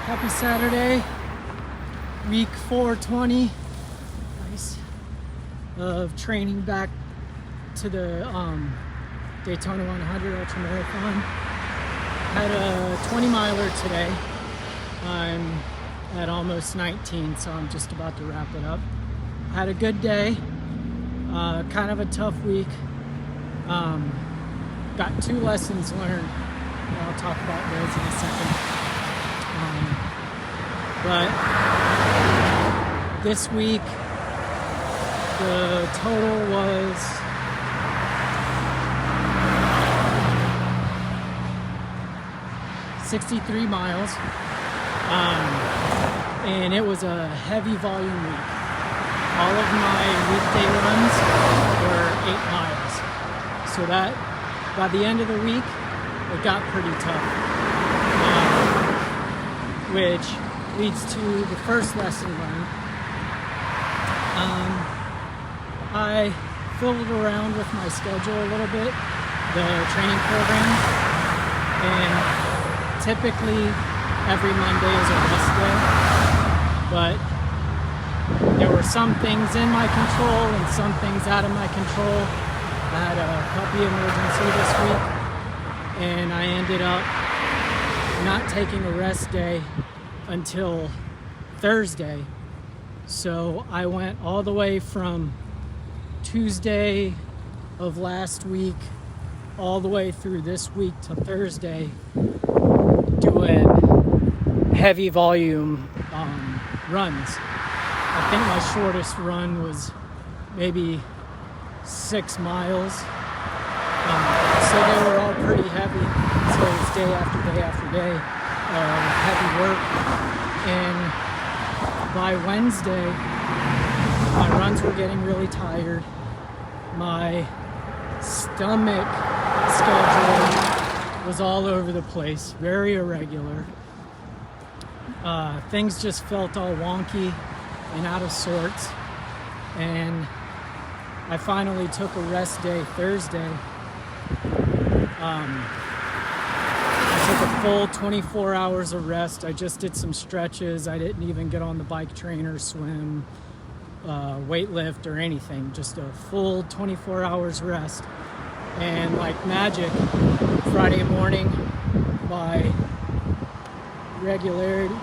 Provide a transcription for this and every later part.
Happy Saturday, week 420. Nice. Of training back to the Daytona 100 Ultramarathon. Had a 20 miler today. I'm at almost 19, so I'm just about to wrap it up. Had a good day. Kind of a tough week. Got 2 lessons learned. I'll talk about those in a second. But this week, the total was 63 miles, and it was a heavy volume week. All of my weekday runs were 8 miles, so that by the end of the week, it got pretty tough, which leads to the first lesson learned. I fiddled around with my schedule a little bit, the training program, and typically every Monday is a rest day, but there were some things in my control and some things out of my control. I had a puppy emergency this week, and I ended up not taking a rest day until Thursday. So I went all the way from Tuesday of last week all the way through this week to Thursday doing heavy volume runs. I think my shortest run was maybe 6 miles. So they were all pretty heavy. So it's day after day after day of heavy work. And by Wednesday, my runs were getting really tired. My stomach schedule was all over the place, very irregular. Things just felt all wonky and out of sorts. And I finally took a rest day Thursday. I took a full 24 hours of rest. I just did some stretches. I didn't even get on the bike trainer, swim, weightlift, or anything. Just a full 24 hours rest. And like magic, Friday morning, by regularity,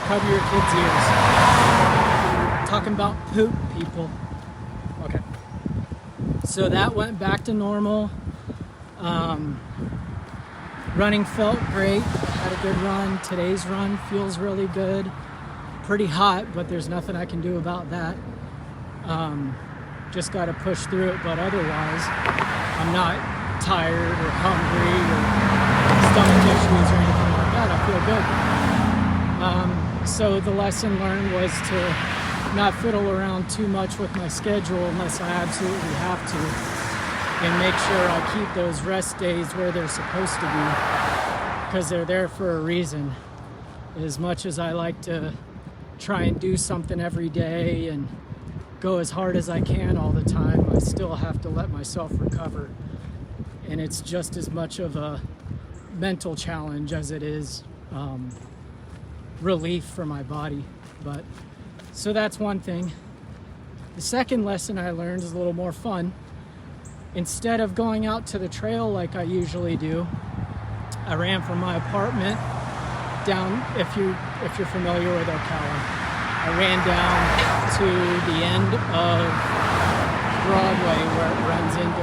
cover your kids' ears. Talking about poop, people. Okay. So that went back to normal. Running felt great. Had a good run. Today's run feels really good. Pretty hot, but there's nothing I can do about that. Just got to push through it, but otherwise, I'm not tired or hungry or stomach issues or anything like that. I feel good. So the lesson learned was to not fiddle around too much with my schedule unless I absolutely have to, and make sure I keep those rest days where they're supposed to be, because they're there for a reason. As much as I like to try and do something every day and go as hard as I can all the time, I still have to let myself recover. And it's just as much of a mental challenge as it is relief for my body. But so that's one thing. The second lesson I learned is a little more fun. Instead of going out to the trail like I usually do, I ran from my apartment down, if you're familiar with Ocala, I ran down to the end of Broadway where it runs into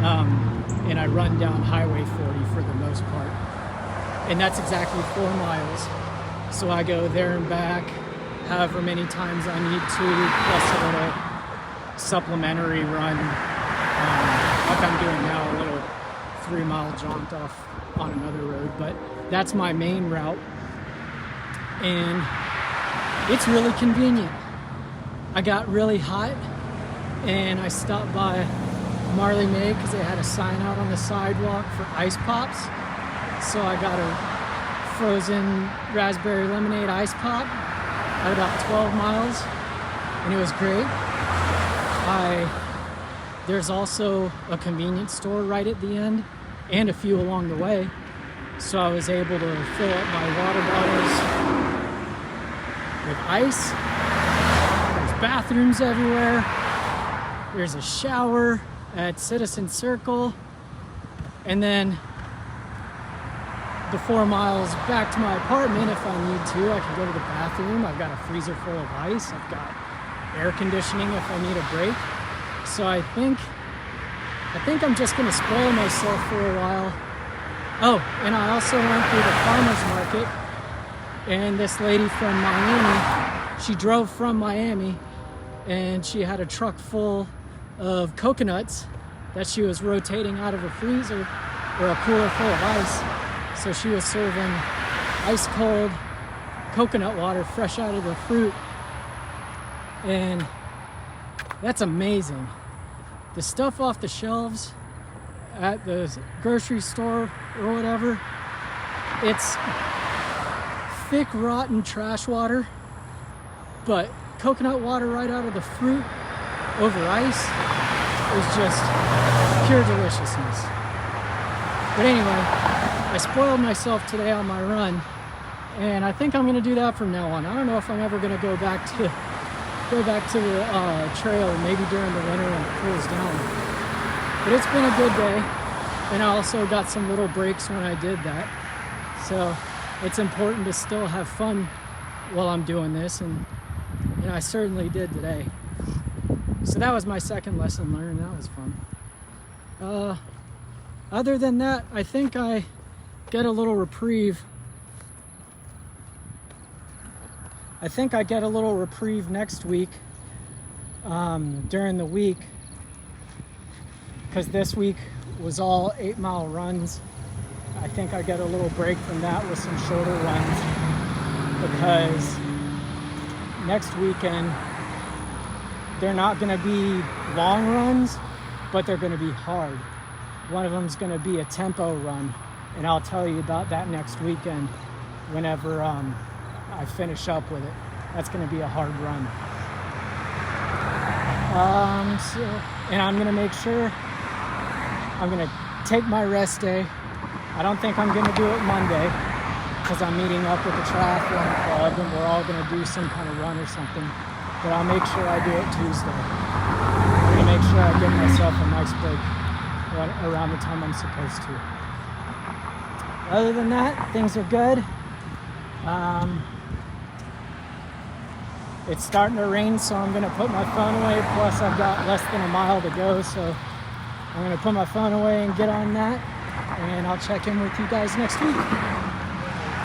441, and I run down Highway 40 for the most part. And that's exactly 4 miles. So I go there and back however many times I need to, plus a little supplementary run, like I'm doing now, a little 3-mile jaunt off on another road. But that's my main route, and it's really convenient. I got really hot, and I stopped by Marley May because they had a sign out on the sidewalk for ice pops. So I got a frozen raspberry lemonade ice pop at about 12 miles, and it was great. There's also a convenience store right at the end, and a few along the way. So I was able to fill up my water bottles with ice. There's bathrooms everywhere. There's a shower at Citizen Circle. And then the 4 miles back to my apartment, if I need to, I can go to the bathroom. I've got a freezer full of ice. I've got air conditioning if I need a break. So I think I'm just gonna spoil myself for a while. Oh, and I also went through the farmer's market, and this lady from Miami, she drove from Miami, and she had a truck full of coconuts that she was rotating out of a freezer or a cooler full of ice. So she was serving ice cold coconut water fresh out of the fruit. And that's amazing. The stuff off the shelves at the grocery store or whatever, it's thick, rotten trash water, but coconut water right out of the fruit over ice is just pure deliciousness. But anyway, I spoiled myself today on my run, and I think I'm gonna do that from now on. I don't know if I'm ever gonna go back to the trail, maybe during the winter when it cools down. But it's been a good day, and I also got some little breaks when I did that. So it's important to still have fun while I'm doing this, and I certainly did today. So that was my second lesson learned. That was fun. Other than that, I think I get a little reprieve. I think I get a little reprieve next week, during the week, because this week was all 8-mile runs. I think I get a little break from that with some shorter runs, because next weekend they're not going to be long runs, but they're going to be hard. One of them is going to be a tempo run, and I'll tell you about that next weekend whenever I finish up with it. That's going to be a hard run. And I'm going to make sure I'm going to take my rest day. I don't think I'm going to do it Monday, because I'm meeting up with the triathlon club and we're all going to do some kind of run or something. But I'll make sure I do it Tuesday. I'm going to make sure I give myself a nice break around the time I'm supposed to. Other than that, things are good. It's starting to rain, so I'm going to put my phone away. Plus, I've got less than a mile to go, so I'm going to put my phone away and get on that. And I'll check in with you guys next week.